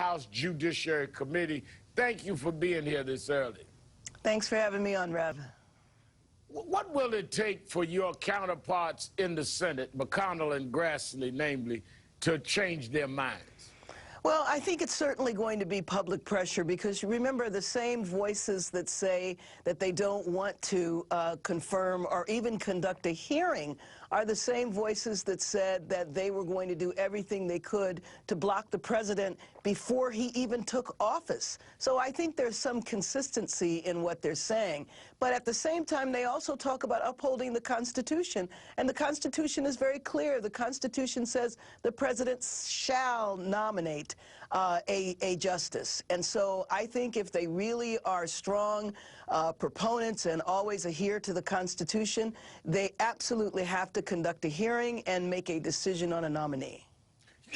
House Judiciary Committee. Thank you for being here this early. Thanks for having me on, Rev. What will it take for your counterparts in the Senate, McConnell and Grassley, namely, to change their minds? Well, I think it's certainly going to be public pressure because, remember, the same voices that say that they don't want to confirm or even conduct a hearing are the same voices that said that they were going to do everything they could to block the president before he even took office. So I think there's some consistency in what they're saying. But at the same time, they also talk about upholding the Constitution. And the Constitution is very clear. The Constitution says the president shall nominate a justice. And so I think if they really are strong proponents and always adhere to the Constitution, they absolutely have to conduct a hearing and make a decision on a nominee.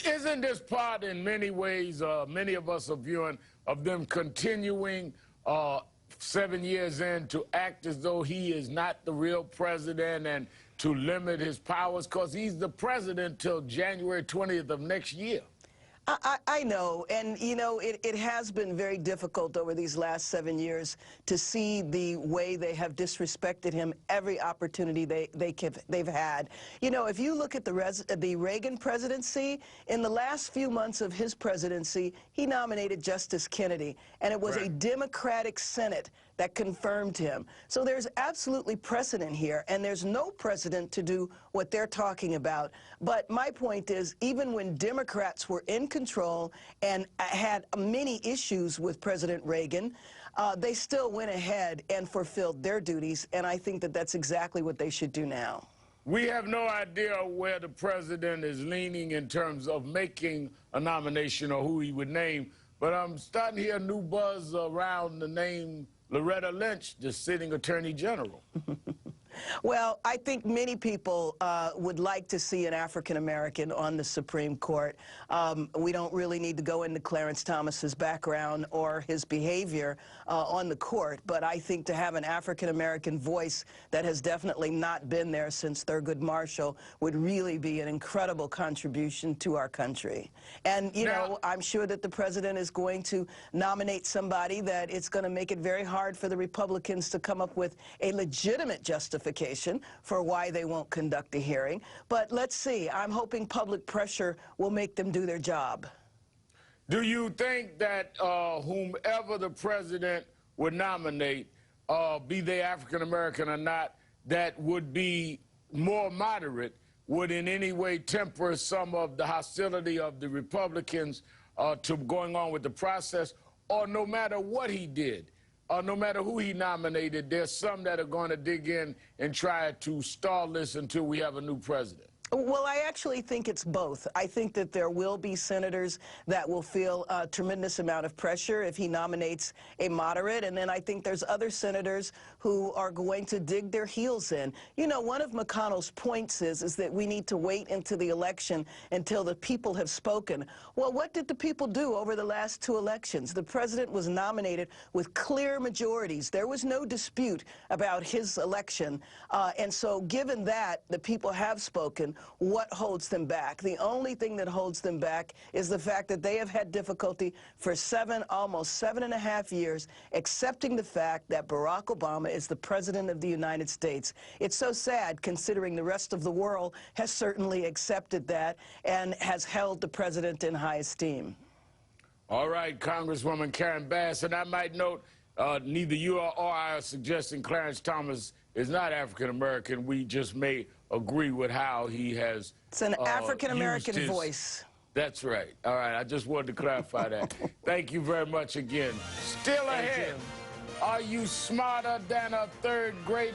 Isn't this part, in many ways, many of us are viewing of them continuing 7 years in to act as though he is not the real president and to limit his powers because he's the president till January 20th of next year? I know, and you know, it has been very difficult over these last 7 years to see the way they have disrespected him every opportunity they've had. You know, if you look at the Reagan presidency, in the last few months of his presidency, he nominated Justice Kennedy, and it was a Democratic Senate that confirmed him. So there's absolutely precedent here, and there's no precedent to do what they're talking about. But my point is, even when Democrats were in control and had many issues with President Reagan, they still went ahead and fulfilled their duties, and I think that that's exactly what they should do now. We have no idea where the president is leaning in terms of making a nomination or who he would name, but I'm starting to hear a new buzz around the name Loretta Lynch, the sitting attorney general. Well, I think many people would like to see an African-American on the Supreme Court. We don't really need to go into Clarence Thomas's background or his behavior on the court, but I think to have an African-American voice that has definitely not been there since Thurgood Marshall would really be an incredible contribution to our country. And, you know, I'm sure that the president is going to nominate somebody that it's going to make it very hard for the Republicans to come up with a legitimate justification for why they won't conduct a hearing. But let's see. I'm hoping public pressure will make them do their job. Do you think that whomever the president would nominate, be they African-American or not, that would be more moderate, would in any way temper some of the hostility of the Republicans to going on with the process? Or no matter what he did, no matter who he nominated, there's some that are going to dig in and try to stall this until we have a new president? Well, I actually think it's both. I think that there will be senators that will feel a tremendous amount of pressure if he nominates a moderate, and then I think there's other senators who are going to dig their heels in. You know, one of McConnell's points is that we need to wait into the election until the people have spoken. Well, what did the people do over the last 2 elections? The president was nominated with clear majorities. There was no dispute about his election, and so given that the people have spoken, what holds them back? The only thing that holds them back is the fact that they have had difficulty for almost 7.5 years accepting the fact that Barack Obama is the president of the United States. It's so sad considering the rest of the world has certainly accepted that and has held the president in high esteem. All right, Congresswoman Karen Bass, and I might note neither you or I are suggesting Clarence Thomas is not African-American. We just may agree with how he has It's an African-American voice. That's right. All right, I just wanted to clarify that. Thank you very much again. Still ahead, are you smarter than a 3rd grader?